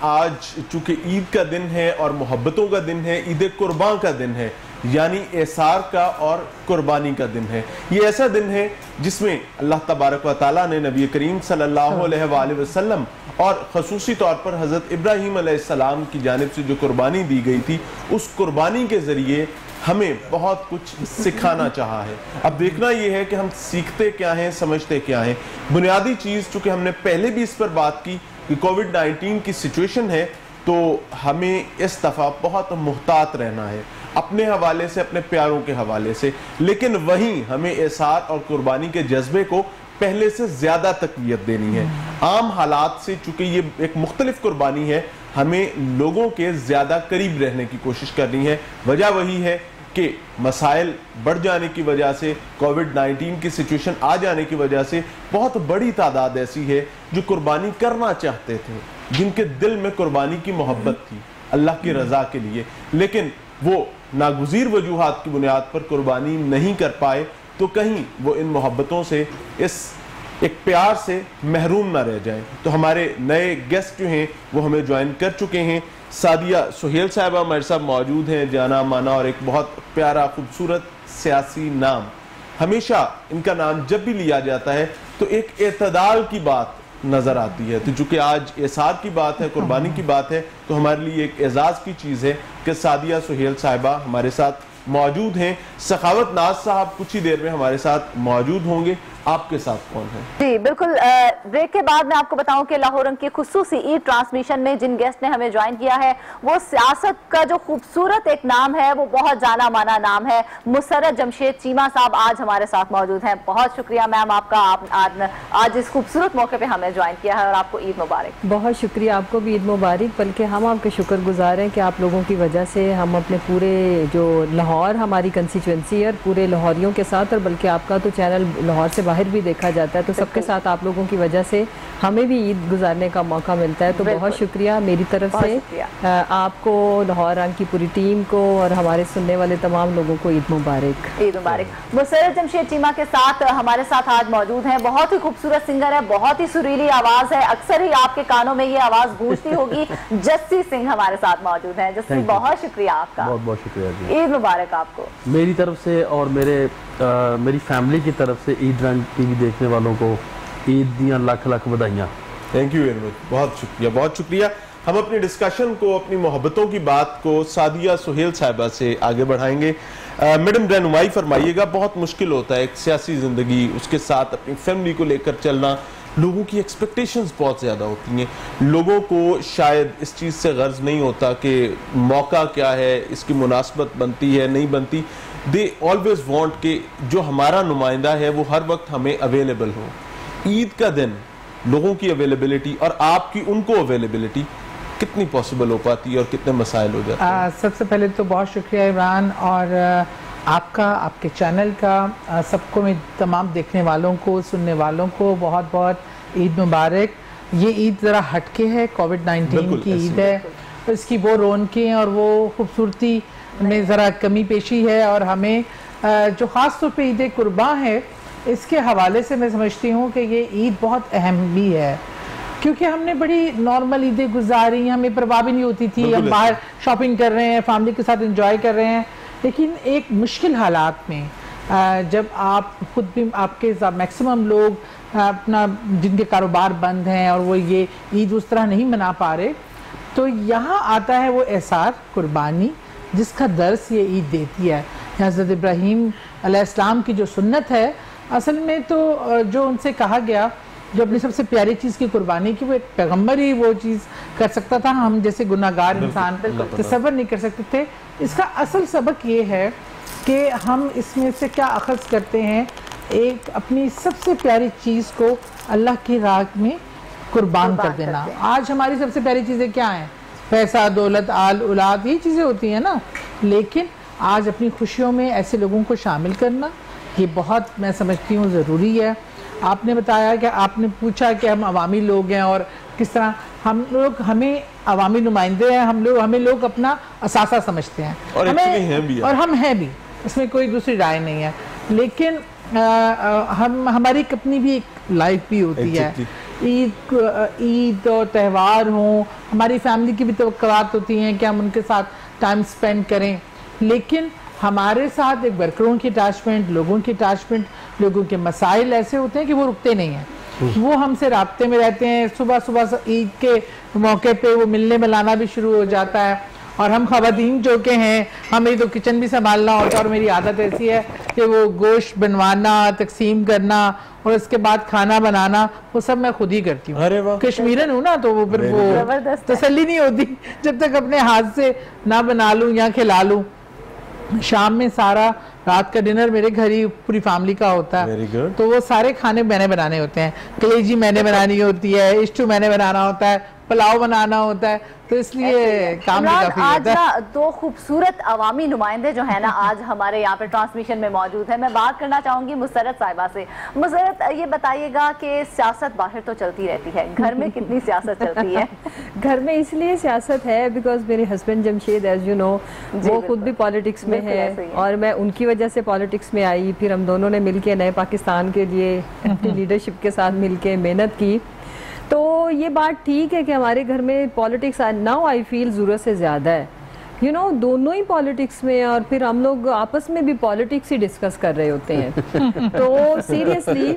आज चूंकि ईद का दिन है और मोहब्बतों का दिन है, ईद कुर्बान का दिन है, यानी एसार का और कुर्बानी का दिन है। ये ऐसा दिन है जिसमें अल्लाह तबारक व तआला ने नबी करीम सल्लल्लाहु अलैहि वसल्लम और खसूसी तौर पर हज़रत इब्राहीम अलैहिस्सलाम की जानिब से जो कुर्बानी दी गई थी, उस कुर्बानी के ज़रिए हमें बहुत कुछ सिखाना चाहा है। अब देखना यह है कि हम सीखते क्या हैं, समझते क्या हैं। बुनियादी चीज़, चूँकि हमने पहले भी इस पर बात की कि कोविड-19 की सिचुएशन है, तो हमें इस दफ़ा बहुत मुहतात रहना है, अपने हवाले से, अपने प्यारों के हवाले से, लेकिन वहीं हमें एसार और कुर्बानी के जज्बे को पहले से ज़्यादा तक़वियत देनी है। आम हालात से, चूँकि ये एक मुख्तलिफ कुर्बानी है, हमें लोगों के ज़्यादा करीब रहने की कोशिश करनी है। वजह वही है कि मसाइल बढ़ जाने की वजह से, कोविड-19 की सिचुएशन आ जाने की वजह से बहुत बड़ी तादाद ऐसी है जो कुर्बानी करना चाहते थे, जिनके दिल में कुर्बानी की मोहब्बत थी अल्लाह की रज़ा के लिए, लेकिन वो नागुज़ीर वजूहात की बुनियाद पर कुर्बानी नहीं कर पाए, तो कहीं वो इन मोहब्बतों से, इस एक प्यार से महरूम ना रह जाएं। तो हमारे नए गेस्ट जो हैं वो हमें ज्वाइन कर चुके हैं। सादिया सुहेल साहिबा हमारे साथ मौजूद हैं, जाना माना और एक बहुत प्यारा खूबसूरत सियासी नाम। हमेशा इनका नाम जब भी लिया जाता है तो एक एतदाल की बात नज़र आती है। तो चूँकि आज एसार की बात है, कुर्बानी की बात है, तो हमारे लिए एक एजाज़ की चीज़ है कि सादिया सुहेल साहिबा हमारे साथ मौजूद हैं। सखावत नाज साहब कुछ ही देर में हमारे साथ मौजूद होंगे। आपके साथ कौन है? जी बिल्कुल। ब्रेक के बाद मैं आपको बताऊं कि लाहौर रंग की खुसूसी ईद ट्रांसमिशन में जिन गेस्ट ने हमें ज्वाइन किया है, वो सियासत का जो खूबसूरत एक नाम है, वो बहुत जाना माना नाम है। मुसर्रत जमशेद चीमा साहब आज हमारे साथ मौजूद हैं। बहुत शुक्रिया मैम आपका, आप आज इस खूबसूरत मौके पर हमें ज्वाइन किया है, और आपको ईद मुबारक। बहुत शुक्रिया, आपको भी ईद मुबारक। बल्कि हम आपके शुक्रगुजार हैं कि आप लोगों की वजह से हम अपने पूरे जो लाहौर हमारी कंस्टिट्यूंसी है, पूरे लाहौरियों के साथ, और बल्कि आपका तो चैनल लाहौर से बाहर भी देखा जाता है, तो सबके साथ आप लोगों की वजह से हमें भी ईद गुजारने का मौका मिलता है। तो बहुत शुक्रिया मेरी तरफ से आपको, लाहौर रंग की पूरी टीम को, और हमारे सुनने वाले तमाम लोगों को ईद मुबारक। ईद मुबारक। मुसर्रत जमशेद चीमा के साथ हमारे साथ आज मौजूद हैं, बहुत ही खूबसूरत सिंगर है, बहुत ही सुरीली आवाज है, अक्सर ही आपके कानों में ये आवाज गूंजती होगी। जस्सी सिंह हमारे साथ मौजूद है। जस्सी, बहुत शुक्रिया आपका। बहुत बहुत शुक्रिया जी। ईद मुबारक आपको मेरी तरफ से और मेरी फैमिली की तरफ से ईद रंग टीवी देखने वालों को ईद दियां लख लख बधाइयाँ। थैंक यू वेरी मच, बहुत शुक्रिया, बहुत शुक्रिया। हम अपनी डिस्कशन को, अपनी मोहब्बतों की बात को सादिया सुहेल साहिबा से आगे बढ़ाएंगे। मैडम रहनुमाई फरमाइएगा। बहुत मुश्किल होता है एक सियासी ज़िंदगी, उसके साथ अपनी फैमिली को लेकर चलना। लोगों की एक्सपेक्टेशंस बहुत ज़्यादा होती हैं। लोगों को शायद इस चीज़ से गर्ज नहीं होता कि मौका क्या है, इसकी मुनासबत बनती है, नहीं बनती। दे ऑलवेज वांट कि जो हमारा नुमाइंदा है वो हर वक्त हमें अवेलेबल हो। ईद का दिन लोगों की अवेलेबिलिटी और आपकी उनको अवेलेबिलिटी कितनी पॉसिबल हो पाती है और कितने मसाइल हो जाते हैं? सबसे पहले तो बहुत शुक्रिया इमरान, और आपका, आपके चैनल का, सबको, मैं तमाम देखने वालों को, सुनने वालों को बहुत बहुत ईद मुबारक। ये ईद ज़रा हटके है, कोविड-19 की ईद है, इसकी वो रौनकें और वो खूबसूरती में ज़रा कमी पेशी है। और हमें जो ख़ास तौर पे ईद कुर्बान है, इसके हवाले से मैं समझती हूँ कि ये ईद बहुत अहम भी है, क्योंकि हमने बड़ी नॉर्मल ईदें गुजारी, हमें परवाह भी नहीं होती थी, हम बाहर शॉपिंग कर रहे हैं, फैमिली के साथ एंजॉय कर रहे हैं। लेकिन एक मुश्किल हालात में जब आप खुद भी, आपके मैक्सिमम लोग अपना, जिनके कारोबार बंद हैं और वो ये ईद उस तरह नहीं मना पा रहे, तो यहाँ आता है वो एसार, कुर्बानी, जिसका दर्स ये ईद देती है। हज़रत इब्राहीम अलैहिस्सलाम की जो सुन्नत है, असल में तो जो उनसे कहा गया, जो अपनी सबसे प्यारी चीज़ की कुर्बानी की, वो एक पैगम्बर ही वो चीज़ कर सकता था, हम जैसे गुनाहगार इंसान तसव्वुर नहीं कर सकते थे। इसका असल सबक ये है कि हम इसमें से क्या अखज़ करते हैं, एक अपनी सबसे प्यारी चीज़ को अल्लाह की राह में कुर्बान कर देना। आज हमारी सबसे प्यारी चीज़ें क्या हैं? पैसा, दौलत, आल औलाद, ये चीज़ें होती हैं ना, लेकिन आज अपनी खुशियों में ऐसे लोगों को शामिल करना, ये बहुत, मैं समझती हूँ, ज़रूरी है। आपने बताया कि आपने पूछा कि हम अवामी लोग हैं और किस तरह हम लोग, हमें अवामी नुमाइंदे हैं, हमें लोग अपना असासा समझते हैं, और हम हैं भी, इसमें कोई दूसरी राय नहीं है। लेकिन हमारी अपनी भी एक लाइफ भी होती है, ईद और त्यौहार हों, हमारी फैमिली की भी तवक्कुआत होती हैं कि हम उनके साथ टाइम स्पेंड करें, लेकिन हमारे साथ एक वर्करों की अटैचमेंट, लोगों की अटैचमेंट, लोगों के मसाइल ऐसे होते हैं कि वो रुकते नहीं हैं, वो हमसे राब्ते में रहते हैं। सुबह सुबह ईद के मौके पे वो मिलने मिलाना भी शुरू हो जाता है। और हम ख़वातीन जो के हैं, हमें तो किचन भी संभालना होता है और मेरी आदत ऐसी है कि वो गोश्त बनवाना, तकसीम करना और उसके बाद खाना बनाना, वो सब मैं खुद ही करती हूँ। अरे वाह, कश्मीरन हूँ ना, तो वो फिर वो तसल्ली नहीं होती जब तक अपने हाथ से ना बना लूँ या खिला लूँ। शाम में सारा रात का डिनर मेरे घर ही पूरी फैमिली का होता है, तो वो सारे खाने मैंने बनाने होते हैं। कलेजी मैंने बनानी होती है, स्टू मैंने बनाना होता है, पुलाव बनाना होता है, तो इसलिए काम भी काफी आज ना दो खूबसूरत अवामी नुमाइंदे जो है ना आज हमारे यहाँ पे ट्रांसमिशन में मौजूद है। मैं बात करना चाहूंगी मुसर्रत साहिबा से। मुसर्रत, ये बताइएगा कि सियासत बाहर तो चलती रहती है, घर में कितनी सियासत चलती है? घर में इसलिए सियासत है बिकॉज मेरे husband Jamshed, as you know, वो खुद भी पॉलिटिक्स में है और मैं उनकी वजह से पॉलिटिक्स में आई। फिर हम दोनों ने मिलके नए पाकिस्तान के लिए अपनी लीडरशिप के साथ मिलके मेहनत की। तो ये बात ठीक है कि हमारे घर में पॉलिटिक्स नाउ आई फील ज़रूरत से ज़्यादा है, यू नो, दोनों ही पॉलिटिक्स में, और फिर हम लोग आपस में भी पॉलिटिक्स ही डिस्कस कर रहे होते हैं तो सीरियसली।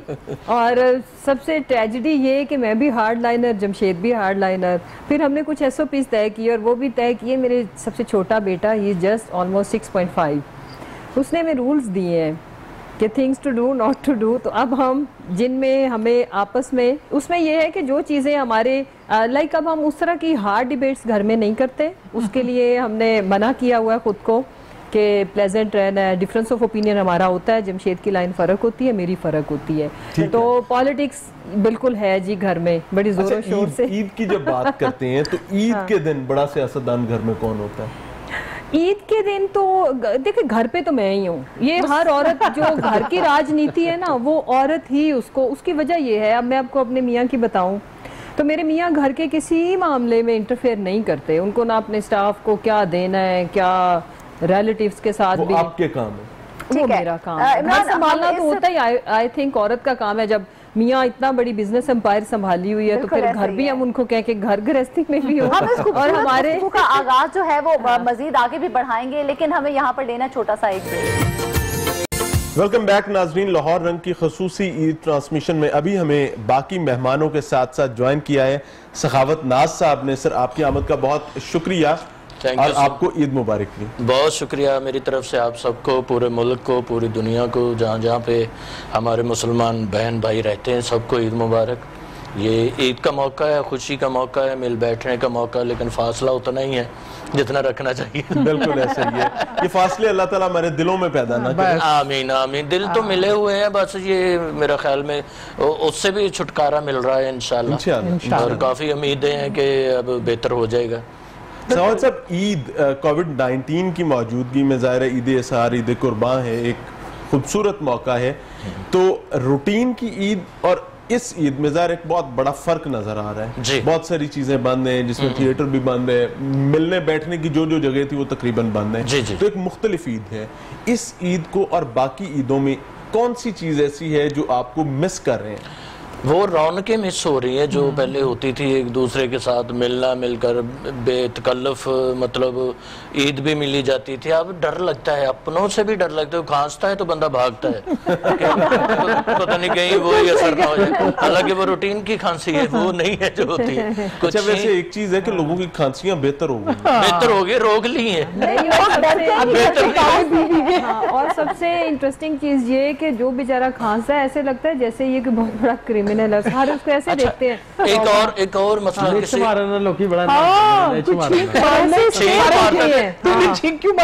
और सबसे ट्रेजिडी ये है कि मैं भी हार्ड लाइनर, जमशेद भी हार्ड लाइनर। फिर हमने कुछ SOPs तय किए और वो भी तय किए। मेरे सबसे छोटा बेटा, ही जस्ट ऑलमोस्ट 6.5, उसने हमें रूल्स दिए हैं कि things to do not to do. तो अब हम जिनमें हमें आपस में, उसमें यह है कि जो चीज़ें हमारे लाइक, अब हम उस तरह की हार्ड डिबेट्स घर में नहीं करते। उसके लिए हमने मना किया हुआ है खुद को कि प्लेजेंट रहना है। डिफरेंस ऑफ ओपिनियन हमारा होता है, जमशेद की लाइन फ़र्क होती है, मेरी फ़र्क होती है। तो पॉलिटिक्स बिल्कुल है जी घर में, बड़ी जोरों शोर से। ईद की जब बात करते हैं तो ईद के दिन बड़ा सियासतदान घर में कौन होता है? ईद के दिन तो देखिए घर पे तो मैं ही हूँ। ये हर औरत जो घर की राजनीति है ना, वो औरत ही उसको, उसकी वजह ये है। अब मैं आपको अपने मियाँ की बताऊँ तो मेरे मियाँ घर के किसी मामले में इंटरफेयर नहीं करते। उनको ना अपने स्टाफ को क्या देना है, क्या रिलेटिव्स के साथ भी आपके काम है, वो मेरा काम है। घर संभालना तो होता ही आई थिंक औरत का काम है। जब मियाँ इतना बड़ी बिजनेस एम्पायर संभाली हुई है तो फिर घर भी हम उनको कह के घर गृहस्थी में भी हो। और हमारे का आगाज जो है वो मजीद आगे भी बढ़ाएंगे, लेकिन हमें यहाँ पर लेना छोटा सा एक ब्रेक। वेलकम बैक नाजरीन। लाहौर रंग की खसूसी ईद ट्रांसमिशन में अभी हमें बाकी मेहमानों के साथ साथ ज्वाइन किया है सखावत नाज साहब ने। सर, आपकी आमद का बहुत शुक्रिया और आपको ईद मुबारक भी। बहुत शुक्रिया मेरी तरफ से आप सबको, पूरे मुल्क को, पूरी दुनिया को, जहाँ जहाँ पे हमारे मुसलमान बहन भाई रहते हैं, सबको ईद मुबारक। ये ईद का मौका है, खुशी का मौका है, मिल बैठने का मौका, लेकिन फासला उतना ही है जितना रखना चाहिए। बिल्कुल ऐसा ही है। ये फासले अल्लाह ताला हमारे दिलों में पैदा ना करे। आमीन आमीन। दिल तो मिले हुए हैं, बस ये मेरा ख्याल में उससे भी छुटकारा मिल रहा है इंशाल्लाह, और काफ़ी उम्मीदें हैं कि अब बेहतर हो जाएगा। सवाल साहब, ईद कोविड-19 की मौजूदगी में ज़ाहिर है ईद इसार, ईद कुर्बान है, एक खूबसूरत मौका है। तो रूटीन की ईद और इस ईद में ज़ाहिर एक बहुत बड़ा फर्क नजर आ रहा है। बहुत सारी चीजें बंद हैं, जिसमें थिएटर भी बंद है, मिलने बैठने की जो जो जगह थी वो तकरीबन बंद है। तो एक मुख्तलिफ ईद है। इस ईद को और बाकी ईदों में कौन सी चीज ऐसी है जो आपको मिस कर रहे हैं? वो रौनकें मिस हो रही है जो पहले होती थी, एक दूसरे के साथ मिलना, मिलकर बेतकल्लफ, मतलब ईद भी मिली जाती थी। अब डर लगता है, अपनों से भी डर लगता है। खांसता है तो बंदा भागता है पता नहीं कहीं वो ही असर ना हो जाए। हालांकि वो रूटीन की खांसी है, वो नहीं है जो होती है। अच्छा, वैसे एक चीज है कि लोगों की खांसियां बेहतर हो गई, रोक ली है। और सबसे इंटरेस्टिंग चीज ये कि जो बेचारा खांसता है, ऐसे लगता है जैसे ये बहुत बड़ा क्रिमिनल है, सारे उसको ऐसे देखते हैं। एक और मसला किसी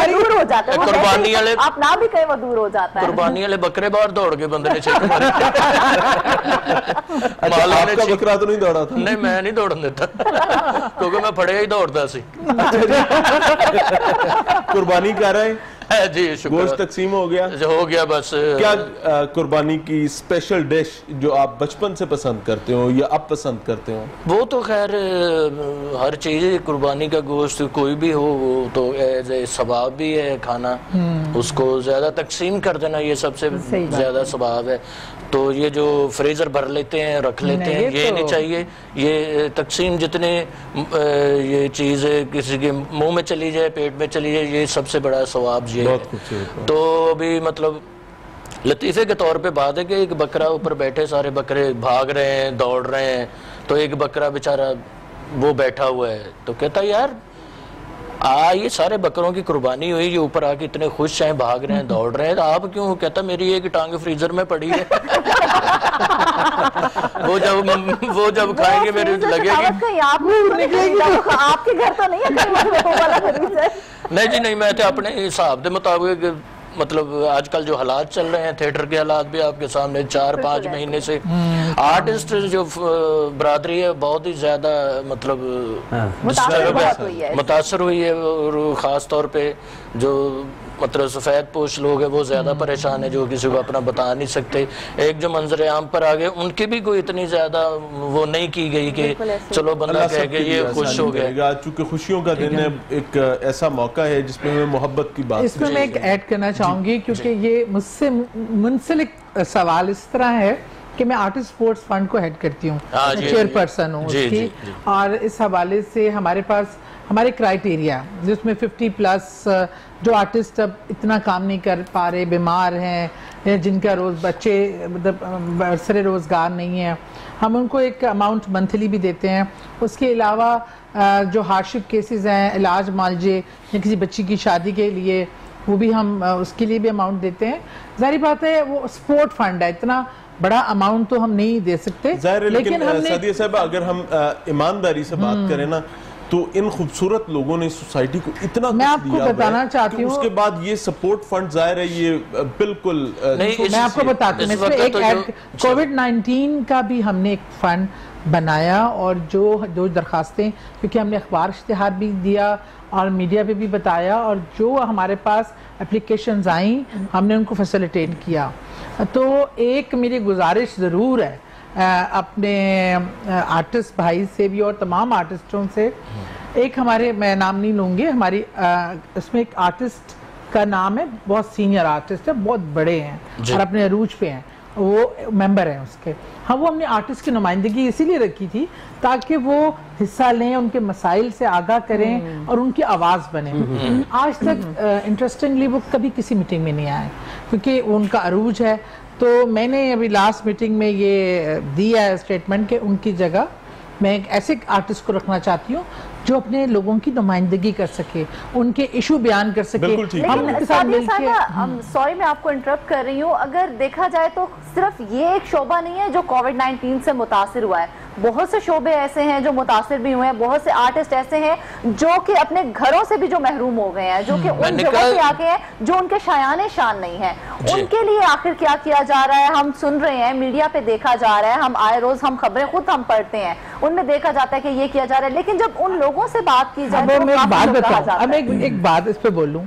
दूर हो जाता है, कुर्बानी वाले आप ना भी कहे वो दूर हो जाता है। कुर्बानी वाले बकरे बाहर दौड़ के बंदे ने छींक मारी। आपका बकरा तो नहीं दौड़ा था? नहीं, मैं नहीं दौड़न देता क्योंकि मैं फड़िया ही दौड़ता सी। कुर्बानी कर रहे हैं जी, गोश्त तकसीम हो गया बस। क्या कुर्बानी की स्पेशल डिश जो आप बचपन से पसंद करते हो या अब पसंद करते हो? वो तो खैर हर चीज, कुर्बानी का गोश्त कोई भी हो, वो तो एज ए सवाब भी है खाना, उसको ज्यादा तकसीम कर देना ये सबसे ज्यादा सवाब है। तो ये जो फ्रीजर भर लेते हैं, रख लेते हैं, ये नहीं चाहिए। ये तकसीम जितने ये चीज़ किसी के मुंह में चली जाए, पेट में चली जाए, ये सबसे बड़ा सवाब ये है। तो अभी मतलब लतीफ़े के तौर पे बात है कि एक बकरा ऊपर बैठे, सारे बकरे भाग रहे हैं, दौड़ रहे हैं, तो एक बकरा बेचारा वो बैठा हुआ है, तो कहता यार ये सारे बकरों की कुर्बानी हुई, ये ऊपर आके इतने खुश हैं, भाग रहे हैं, दौड़ रहे हैं, तो आप क्यों? कहता मेरी एक टांग फ्रीजर में पड़ी है। वो जब खाएंगे मेरे लगेगी आपके घर तो नहीं है? नहीं जी नहीं, मैं तो अपने हिसाब के मुताबिक, मतलब आजकल जो हालात चल रहे हैं, थिएटर के हालात भी आपके सामने, 4-5 महीने से आर्टिस्ट जो बरादरी है बहुत ही ज्यादा मतलब मुतासर हुई है, और ख़ास तौर पे जो मतलब सफ़ेद पोश लोग हैं वो ज़्यादा परेशान है, जो किसी को अपना बता नहीं सकते। एक जो मंजर आम पर आ गए, उनकी भी कोई इतनी ज़्यादा वो नहीं की गई कि चलो बंदा कह के ये खुश हो गया। चूँकि खुशियों का दिन है, एक ऐसा मौका है जिसमें मैं मोहब्बत की बात, इसमें मैं एक ऐड करना चाहूँगी, क्योंकि ये मुझसे मुंसलिक सवाल इस तरह है कि मैं आर्टिस्ट स्पोर्ट्स फंड को हेड करती हूँ, चेयरपर्सन हूँ उसकी, और इस हवाले से हमारे पास हमारे क्राइटेरिया जिसमें 50+ जो आर्टिस्ट अब इतना काम नहीं कर पा रहे, बीमार हैं, या जिनका बच्चे मतलब बरसरे रोज़गार नहीं है, हम उनको एक अमाउंट मंथली भी देते हैं। उसके अलावा जो हार्डशिप केसेस हैं, इलाज मालजे या किसी बच्ची की शादी के लिए, वो भी हम उसके लिए भी अमाउंट देते हैं। जाहिर बात है वो स्पोर्ट फंड है, इतना बड़ा अमाउंट तो हम नहीं दे सकते, लेकिन सादिया साहब अगर हम ईमानदारी से बात करें ना, तो इन खूबसूरत लोगों ने सोसाइटी को इतना मैं आपको बताना चाहती हूँ, उसके बाद ये सपोर्ट फंड जाहिर है ये बिल्कुल नहीं, मैं आपको बताती हूँ, एक कोविड-19 का भी हमने एक फंड बनाया, और जो दरखास्तें, क्योंकि हमने अखबार इश्तिहार भी दिया और मीडिया पे भी बताया, और जो हमारे पास एप्लीकेशंस आई हमने उनको फैसिलिटेट किया। तो एक मेरी गुजारिश ज़रूर है अपने आर्टिस्ट भाई से भी और तमाम आर्टिस्टों से, एक हमारे, मैं नाम नहीं लूँगी, हमारी इसमें एक आर्टिस्ट का नाम है, बहुत सीनियर आर्टिस्ट है, बहुत बड़े हैं और अपने अरूज पे हैं, वो मेंबर हैं उसके। हाँ, वो हमने आर्टिस्ट की नुमाइंदगी इसीलिए रखी थी ताकि वो हिस्सा लें, उनके मसाइल से आगाह करें और उनकी आवाज़ बने। आज तक इंटरेस्टिंगली वो कभी किसी मीटिंग में नहीं आए, क्योंकि उनका अरूज है। तो मैंने अभी लास्ट मीटिंग में ये दिया है स्टेटमेंट कि उनकी जगह मैं एक ऐसे आर्टिस्ट को रखना चाहती हूँ जो अपने लोगों की नुमाइंदगी कर सके, उनके इशू बयान कर सके। हम उनके साथ मिलकर, सॉरी मैं आपको इंटरप्ट कर रही हूँ, अगर देखा जाए तो सिर्फ ये एक शोबा नहीं है जो कोविड-19 से मुतासिर हुआ है, बहुत से शोबे ऐसे हैं जो मुतासिर भी हुए हैं, बहुत से आर्टिस्ट ऐसे हैं जो कि अपने घरों से भी जो महरूम हो गए हैं, जो कि उन जगह से आके हैं जो उनके शायाने शान नहीं है। उनके लिए आखिर क्या किया जा रहा है? हम सुन रहे हैं, मीडिया पे देखा जा रहा है, हम आए रोज हम खबरें खुद हम पढ़ते हैं, उनमें देखा जाता है कि ये किया जा रहा है, लेकिन जब उन लोगों से बात की जाए तो मैं एक बात बताऊं, अब एक बात इस पे बोलूं।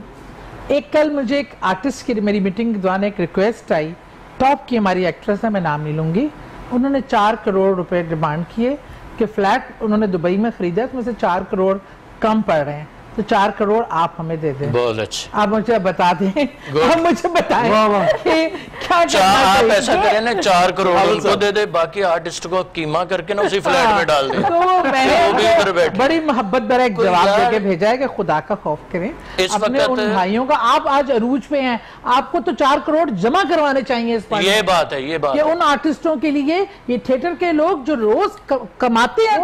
एक कल मुझे एक आर्टिस्ट की मेरी मीटिंग के दौरान एक रिक्वेस्ट आई, टॉप की हमारी एक्ट्रेस है, मैं नाम नहीं लूंगी, उन्होंने 4 करोड़ रुपए डिमांड किए कि फ्लैट उन्होंने दुबई में खरीदा, तो मुझे 4 करोड़ कम पड़ रहे हैं, तो 4 करोड़ आप हमें दे दें। बहुत अच्छा, आप मुझे बता दें, आप मुझे बताएं क्या आप ऐसा करें ना, 4 करोड़ उनको दे दे, बाकी आर्टिस्ट को कीमा करके ना उसी फ्लैट में डाल दे। तो मैंने बड़ी मोहब्बत भरा एक जवाब देके भेजा है कि खुदा का खौफ करें अपने उन भाइयों का। आप आज अरूज पे हैं, आपको तो 4 करोड़ जमा करवाने चाहिए इस ये बात है, ये बात है उन आर्टिस्टों के लिए, ये थिएटर के लोग जो रोज कमाते हैं,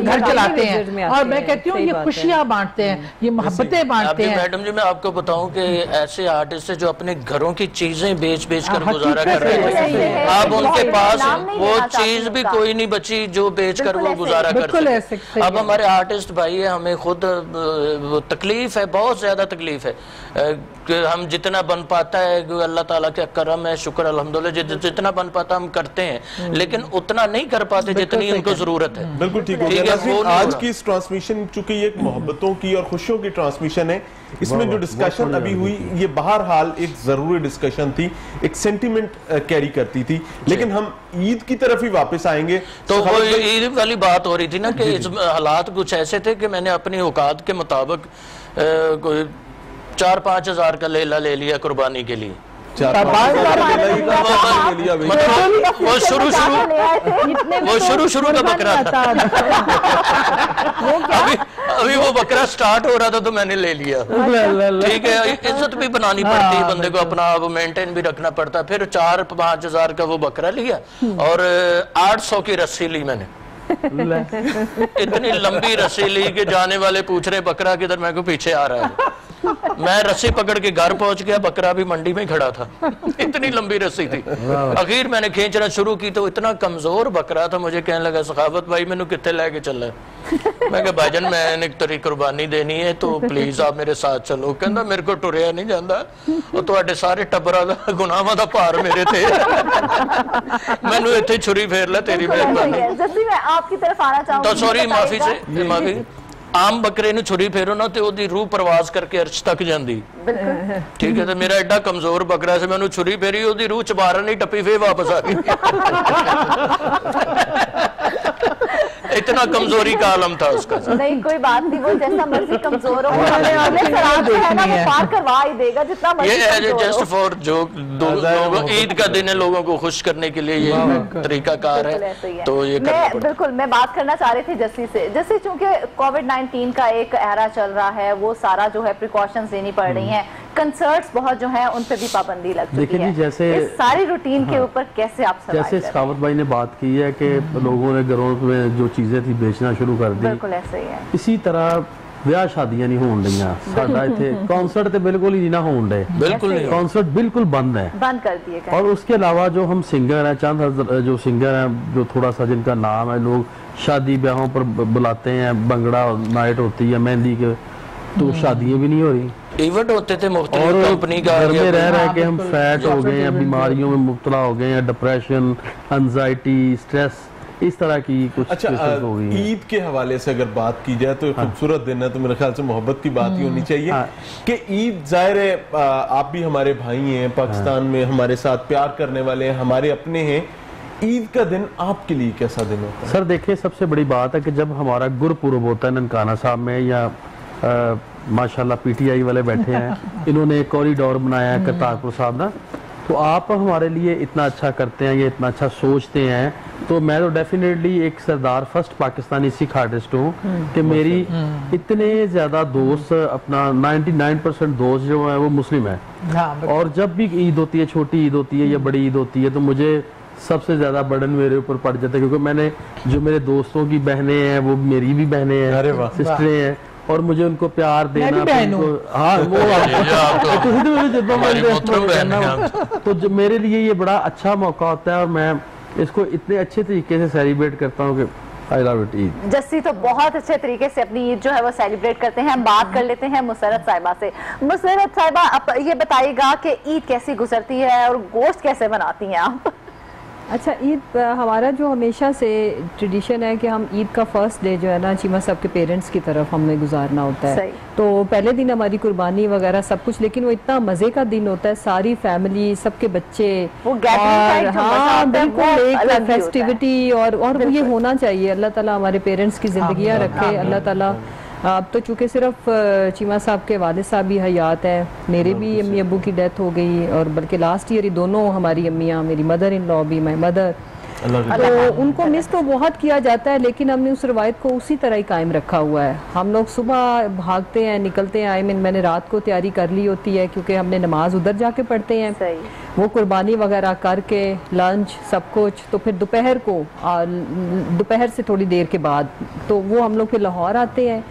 घर चलाते हैं, और मैं कहती हूँ ये खुशियां बांटते हैं, ये मोहब्बतें बांटते हैं। मैडम जी मैं आपको बताऊं कि ऐसे आर्टिस्ट हैं जो अपने घरों की चीजें बेच कर गुजारा कर रहे हैं, अब उनके पास वो चीज भी कोई नहीं बची जो बेचकर वो गुजारा कर सके। अब हमारे आर्टिस्ट भाई है, हमें खुद तकलीफ है, बहुत ज्यादा तकलीफ है कि हम जितना बन पाता है, अल्लाह ताला का करम है, शुक्र अल्हम्दुलिल्लाह, जितना बन पाता हम करते हैं, लेकिन उतना नहीं कर पाते जितनी उनको जरूरत है। बिल्कुल ठीक है। आज की इस ट्रांसमिशन चूंकि ये मोहब्बतों की और खुशियों की ट्रांसमिशन है, इसमें जो डिस्कशन अभी हुई ये बहरहाल एक जरूरी डिस्कशन थी, एक सेंटिमेंट कैरी करती थी, लेकिन हम ईद की तरफ ही वापस आएंगे। तो वो ईद वाली बात हो रही थी ना कि इस हालात कुछ ऐसे थे कि मैंने अपनी औकात के मुताबिक कोई 4-5 हज़ार का लेला ले लिया कुर्बानी के लिए, वो शुरू का बकरा था। अभी वो बकरा स्टार्ट हो रहा था तो मैंने ले लिया। ठीक है, इज्जत भी बनानी पड़ती है बंदे को, अपना आप मेंटेन भी रखना पड़ता है। फिर 4-5 हजार का वो बकरा लिया और 800 की रस्सी ली मैंने। इतनी लंबी रस्सी ली कि जाने वाले पूछ रहे बकरा किधर, मैं को पीछे आ रहा है। मैं रस्सी पकड़ के घर पहुंच गया, बकरा भी मंडी में खड़ा था। इतनी लंबी रस्सी थी। आखिर मैंने खींचना शुरू की तो इतना कमजोर बकरा था, मुझे कहने लगा सखावत भाई मैंने कितने लेके चल है। मैं कहा भाईजान मैंने तेरी कुर्बानी देनी है तो प्लीज आप मेरे साथ चलो। कहता मेरे को टुरिया नहीं जाता, और तुहाडे सारे टब्बरा दा गुनाहां दा भार मेरे थे। मैनू इत्थे छुरी फेर ले तेरी मेहरबानी। जैसे मैं आपकी तरफ आना चाहूंगी। तो सॉरी माफी आम बकरे नु छुरी फेरो ना तो ओदी रूह परवाज करके अर्श तक जांदी। ठीक है, तो मेरा एडा कमजोर बकरा से मैंने छुरी फेरी, ओदी रूह चबारा नहीं टपी, फिर वापस आ गई। इतना कमजोरी का आलम था उसका। नहीं कोई बात नहीं, वो जैसा मर्जी कमजोर हो पार करवा ही देगा जितना मर्जी। ये जस्ट फॉर जोक, ईद का दिन है, लोगों को खुश करने के लिए ये तरीका कार है। तो ये बिल्कुल मैं बात करना चाह रही थी जस्सी से। जैसे चूंकि कोविड-19 का एक एरा चल रहा है, वो सारा जो है प्रिकॉशंस लेनी पड़ रही हैं, कंसर्ट्स बहुत जो है उन पे भी पाबंदी लग चुकी है। जैसे इस सारी रूटीन के ऊपर कैसे आप जैसे सखावत भाई ने बात की है कि लोगों ने घरों में जो चीजें थी बेचना शुरू कर दी, बिल्कुल ऐसे ही है। इसी तरह ਵਿਆਹ ਸ਼ਾਦੀਆਂ नहीं होन रही साडा इत्थे कॉन्सर्ट ते बिल्कुल ही ना होन रहे, बिल्कुल नहीं, कॉन्सर्ट बिल्कुल बंद है, बंद कर दिए गए। और उसके अलावा जो हम सिंगर हैं, चंद जो सिंगर हैं जो थोड़ा सा जिनका नाम है, लोग शादी ब्याहों पर बुलाते हैं, भंगड़ा नाइट होती है, मेहंदी के, तो शादियां भी नहीं हो रही, इवेंट होते थे मुख्तलिफ कंपनी का। घर में रह के हम फैट हो गए हैं, बीमारियों में मुब्तला हो गए हैं, डिप्रेशन, एंजाइटी, स्ट्रेस, इस तरह की कुछ केसेस हो गई। ईद के हवाले से अगर बात की जाए तो खूबसूरत दिन है, तो मेरे ख्याल से मोहब्बत की बात ही होनी चाहिए कि ईद जाहिर है आप भी हमारे भाई हैं, पाकिस्तान में हमारे साथ प्यार करने वाले हैं, हमारे अपने हैं। ईद का दिन आपके लिए कैसा दिन होता है? सर देखिए, सबसे बड़ी बात है कि जब हमारा गुरपुरब होता है ननकाना साहब में, या माशाल्लाह पीटीआई वाले बैठे हैं, इन्होंने एक कॉरिडोर बनाया है करतारपुर साहब ना, तो आप हमारे लिए इतना अच्छा करते हैं, ये इतना अच्छा सोचते हैं, तो मैं तो डेफिनेटली एक सरदार फर्स्ट पाकिस्तानी सिख आर्टिस्ट हूँ कि मेरी इतने ज्यादा दोस्त, अपना 99% दोस्त जो है वो मुस्लिम है, और जब भी ईद होती है, छोटी ईद होती है या बड़ी ईद होती है, तो मुझे सबसे ज्यादा बर्डन मेरे ऊपर पड़ जाता है, क्योंकि मैंने जो मेरे दोस्तों की बहनें हैं वो मेरी भी बहनें हैं, सिस्टरें हैं, और मुझे उनको प्यार देना, तो जो मेरे लिए ये बड़ा अच्छा मौका होता है, और मैं इसको इतने अच्छे तरीके से सेलिब्रेट करता हूँ कि I love it. Eid Jassi तो बहुत अच्छे तरीके से अपनी ईद जो है वो सेलिब्रेट करते हैं। हम बात कर लेते हैं मुसरत साहिबा से। मुसरत साहिबा, आप ये बताइएगा कि ईद कैसी गुजरती है और गोश्त कैसे बनाती हैं आप? अच्छा, ईद हमारा जो हमेशा से ट्रेडिशन है कि हम ईद का फर्स्ट डे जो है ना चीमा साहब के पेरेंट्स की तरफ हमें गुजारना होता है, तो पहले दिन हमारी कुर्बानी वगैरह सब कुछ, लेकिन वो इतना मजे का दिन होता है, सारी फैमिली, सबके बच्चे, और हाँ बिल्कुल एक फेस्टिविटी, और ये होना चाहिए। अल्लाह ताला हमारे पेरेंट्स की जिंदगियां रखे, अल्लाह ताला। अब तो चूँकि सिर्फ चीमा साहब के वालिद साहब भी हयात हैं, मेरे भी अम्मी अब्बू की डेथ हो गई, और बल्कि लास्ट ईयर ही दोनों हमारी अम्मियाँ, मेरी मदर इन लॉ भी, माई मदर, तो उनको मिस तो बहुत किया जाता है, लेकिन हमने उस रवायत को उसी तरह ही कायम रखा हुआ है। हम लोग सुबह भागते हैं, निकलते हैं, मैंने रात को तैयारी कर ली होती है, क्योंकि हमने नमाज उधर जाके पढ़ते हैं, वो कुर्बानी वगैरह करके लंच सब कुछ, तो फिर दोपहर से थोड़ी देर के बाद तो वो हम लोग फिर लाहौर आते हैं।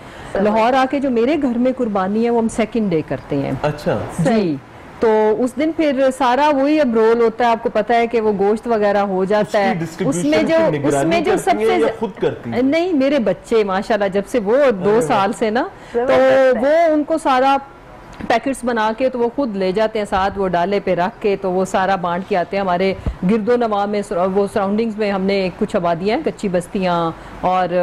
लाहौर आके जो मेरे घर में कुर्बानी है वो हम सेकंड डे करते हैं। अच्छा जी, तो उस दिन फिर सारा वही अब रोल होता है, आपको पता है कि वो गोश्त वगैरह हो जाता है, उसमें जो सबसे खुद करती है? नहीं, मेरे बच्चे माशाल्लाह जब से वो 2 साल से ना, तो वो उनको सारा पैकेट्स बना के तो वो खुद ले जाते हैं साथ, वो डाले पे रख के तो वो सारा बांट के आते हैं। हमारे गिरदो नवा में वो सराउंडिंग्स में हमने कुछ आबादियाँ, कच्ची बस्तियाँ, और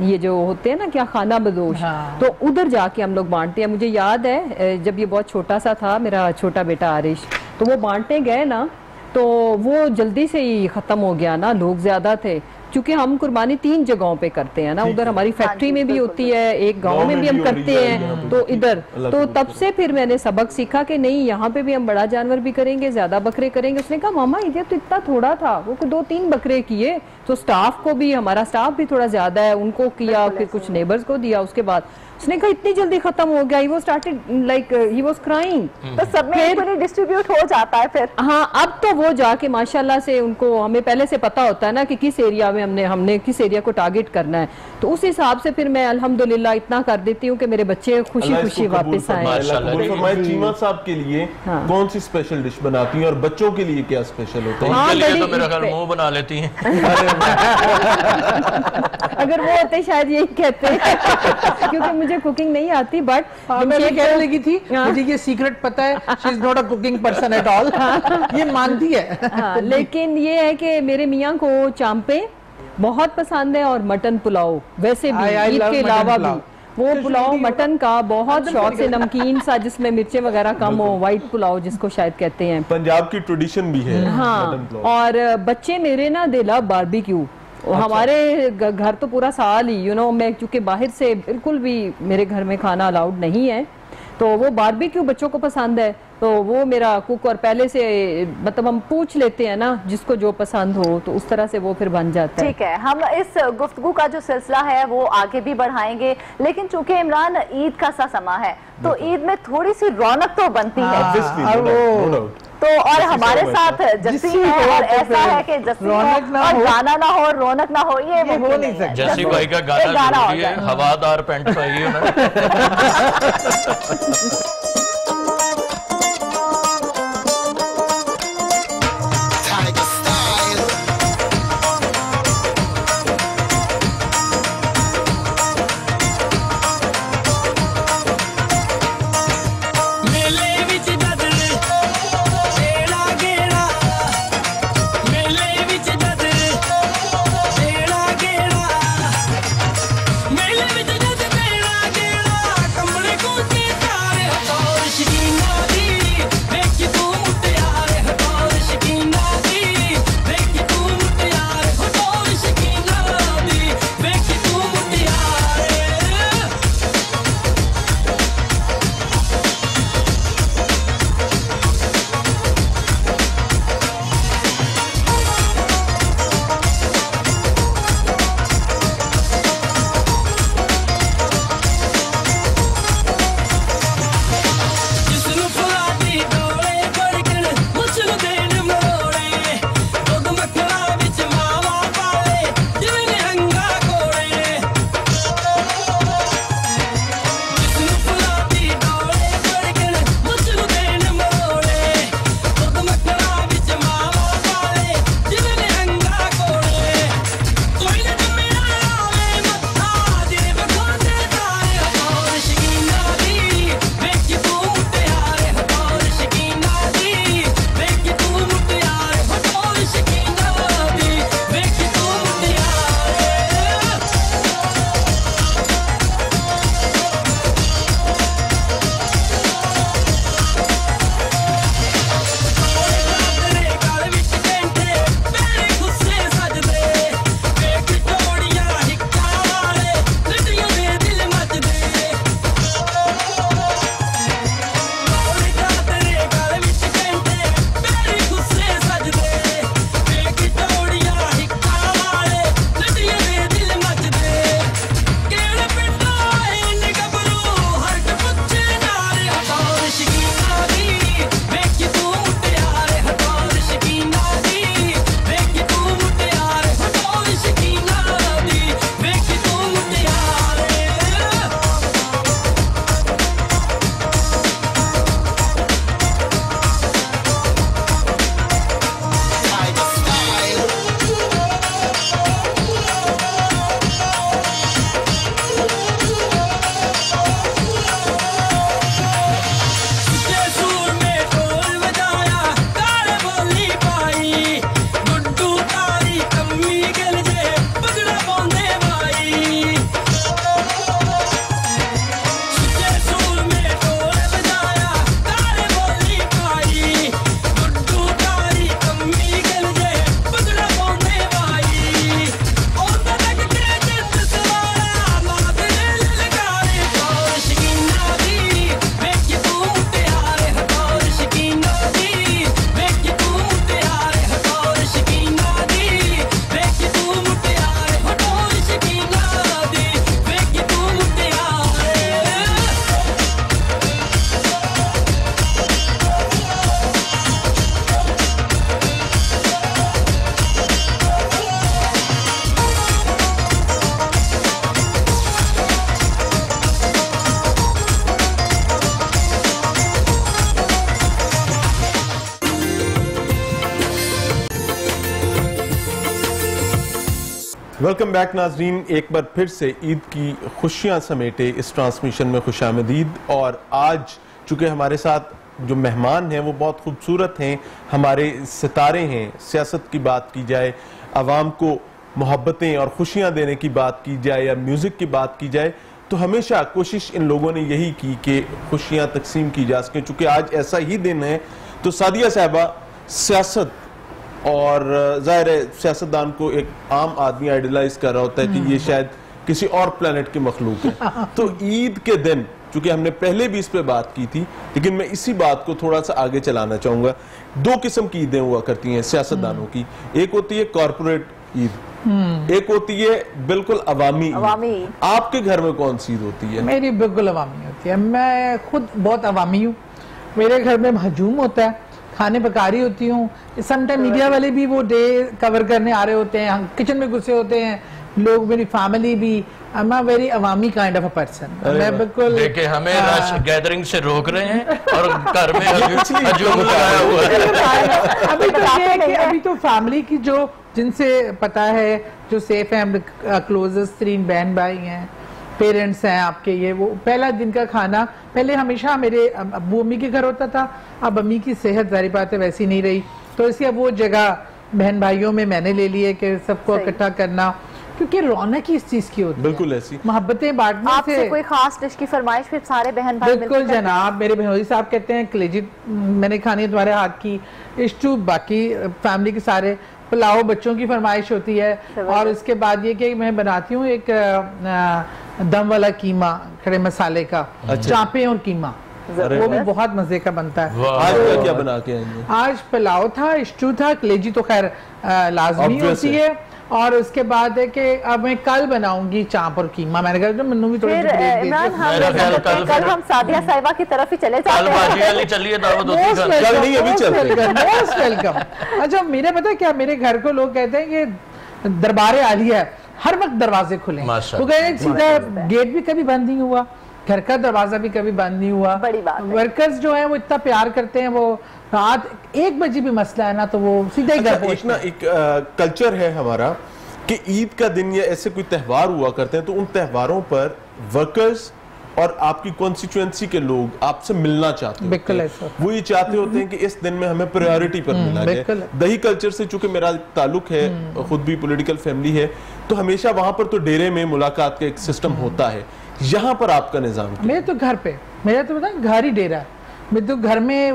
ये जो होते हैं ना क्या खाना बदोश, तो उधर जाके हम लोग बांटते हैं। मुझे याद है जब ये बहुत छोटा सा था, मेरा छोटा बेटा आरिश, तो वो बांटने गए ना, तो वो जल्दी से ही ख़त्म हो गया ना, लोग ज़्यादा थे, क्योंकि हम कुर्बानी 3 जगहों पे करते हैं ना, उधर हमारी फैक्ट्री में भी होती है, एक गांव में भी हम करते हैं, तो इधर तो तब से फिर मैंने सबक सीखा कि नहीं यहाँ पे भी हम बड़ा जानवर भी करेंगे, ज्यादा बकरे करेंगे। उसने कहा मामा ये तो इतना थोड़ा था, वो 2-3 बकरे किए, तो स्टाफ को भी, हमारा स्टाफ भी थोड़ा ज्यादा है, उनको किया, फिर कुछ नेबर्स को दिया। उसके बाद उसने कहा इतनी जल्दी खत्म हो गया, वो started like he was crying. तो सब में इक्वली डिस्ट्रीब्यूट हो जाता है फिर। हाँ, अब तो वो जाके माशाल्लाह से उनको, हमें पहले से पता होता है ना कि किस एरिया में हमने किस एरिया को टारगेट करना है, तो उस हिसाब से फिर मैं अल्हम्दुलिल्लाह इतना कर देती हूँ कि मेरे बच्चे खुशी खुशी वापस आए। चीमा साहब के लिए कौन सी स्पेशल डिश बनाती हैं और बच्चों के लिए क्या स्पेशल होता है? उनके लिए तो मेरा ख्याल मुंह बना लेती हैं। अगर वो होते शायद यही कहते क्योंकि मुझे कुकिंग नहीं आती, बट मैंने कहने लगी थी मुझे ये सीक्रेट पता है, she is not a cooking person at all, ये मानती है। लेकिन ये है कि मेरे मियाँ को चांपे बहुत पसंद है और मटन पुलाव, वैसे भी ईद के अलावा भी वो पुलाव मटन का बहुत शौक से, नमकीन सा जिसमें मिर्चें वगैरह कम हो, व्हाइट पुलाव जिसको शायद कहते हैं, पंजाब की ट्रेडिशन भी है। हाँ, और बच्चे मेरे ना दे लव बारबेक्यू। हमारे घर तो पूरा साल ही मैं चूंकि बाहर से बिल्कुल भी मेरे घर में खाना अलाउड नहीं है, तो वो बारबेक्यू बच्चों को पसंद है, तो वो मेरा कुक, और पहले से मतलब हम पूछ लेते हैं ना जिसको जो पसंद हो, तो उस तरह से वो फिर बन जाता है। ठीक है, हम इस गुफ्तगू का जो सिलसिला है वो आगे भी बढ़ाएंगे, लेकिन चूंकि इमरान ईद का सा समा है, तो ईद में थोड़ी सी रौनक तो बनती है। तो और हमारे साथ जस्सी है, और ऐसा है कि जस्सी हो और गाना ना हो, रौनक ना हो, ये हो नहीं सकता। जस्सी भाई का गाना जरूरी है, हवादार पैंट पाइए ना। वेलकम बैक नाजरीन, एक बार फिर से ईद की खुशियां समेटे इस ट्रांसमिशन में खुशामदीद। और आज चूंकि हमारे साथ जो मेहमान हैं वो बहुत खूबसूरत हैं, हमारे सितारे हैं। सियासत की बात की जाए, आवाम को मोहब्बतें और खुशियां देने की बात की जाए या म्यूज़िक की बात की जाए, तो हमेशा कोशिश इन लोगों ने यही की कि खुशियां तकसीम की जा सकें। चूँकि आज ऐसा ही दिन है तो सादिया साहिबा सियासत और ज़ाहिर है सियासतदान को एक आम आदमी आइडलाइज कर रहा होता है कि ये शायद किसी और प्लेनेट की मखलूक है। तो ईद के दिन, चूंकि हमने पहले भी इस पे बात की थी, लेकिन मैं इसी बात को थोड़ा सा आगे चलाना चाहूंगा। दो किस्म की ईदें हुआ करती हैं सियासतदानों की। एक होती है कॉर्पोरेट ईद, एक होती है बिल्कुल अवामी ईद। आपके घर में कौन सी ईद होती है? मेरी बिल्कुल अवामी होती है। मैं खुद बहुत अवामी हूँ। मेरे घर में हजूम होता है, खाने पका रही होती हूँ। समटाइम मीडिया वाले भी वो डे कवर करने आ रहे होते हैं, हम किचन में घुसे होते हैं लोग, मेरी फैमिली भी। I am a very Awami kind of a person. मैं बिल्कुल देखिए हमें गैदरिंग से रोक रहे हैं और घर में हजूम लगाया हुआ है। अभी तो ये है कि अभी तो फैमिली की जो जिनसे पता है जो सेफ है, हम क्लोजेस्ट 3 बहन भाई हैं, पेरेंट्स हैं आपके। ये वो पहला दिन का खाना पहले हमेशा मेरे अब्बू अम्मी के घर होता था। अब अम्मी की सेहत जारी बात है वैसी नहीं रही, तो इसलिए वो जगह बहन भाइयों में मैंने ले ली है कि सबको इकट्ठा करना, क्योंकि रौनक ही इस चीज की होती है। बिल्कुल ऐसी मोहब्बतें बांटने से। आपसे कोई खास डिश की फरमाइश फिर सारे बहन भाई बिल्कुल जनाब, मेरे भनोई साहब कहते हैं कलेजी मैंने खानी है तुम्हारे हाथ की, इश्टू बाकी फैमिली के सारे, पुलाव बच्चों की फरमाइश होती है। और उसके बाद ये कि मैं बनाती हूँ एक दम वाला कीमा खड़े मसाले का, चापे और कीमा, वो भी बहुत मजे का बनता है। आज क्या बना के आएंगे? आज पुलाव था, स्टू था, कलेजी तो खैर लाजमी होती है। और उसके बाद है कि अब मैं कल बनाऊंगी चाप और कीमा। मैंने कहा जो मन्नू भी थोड़ी इमरान, कल हम सादिया साहिबा की तरफ ही चले जाते हैं। चलिए दावत मोस्ट वेलकम। अच्छा मेरे पता है क्या, मेरे घर को लोग कहते हैं कि दरबार आलिया है, हर वक्त दरवाजे खुले। वो कहे सीधा गेट भी कभी बंद नहीं हुआ, घर का दरवाजा भी कभी बंद नहीं हुआ। बड़ी बात है। वर्कर्स जो हैं वो इतना प्यार करते हैं, वो रात 1 बजे भी मसला है ना तो वो सीधा ही घर पहुंचते हैं। एक कल्चर है हमारा कि ईद का दिन या ऐसे कोई त्यौहार हुआ करते हैं तो उन त्यौहारों पर वर्कर्स और आपकी कॉन्स्टिट्यूएंसी के लोग आपसे मिलना चाहते हैं। वो ये चाहते होते हैं कि इस दिन में हमें प्रायोरिटी पर मिलना जाए। दही कल्चर से चूंकि मेरा ताल्लुक है, खुद भी पॉलिटिकल फैमिली है, तो हमेशा वहां पर तो डेरे में मुलाकात का एक सिस्टम होता है। यहाँ पर आपका निजाम? मेरे तो घर पे, मेरा तो पता घर ही डेरा है। मैं तो घर में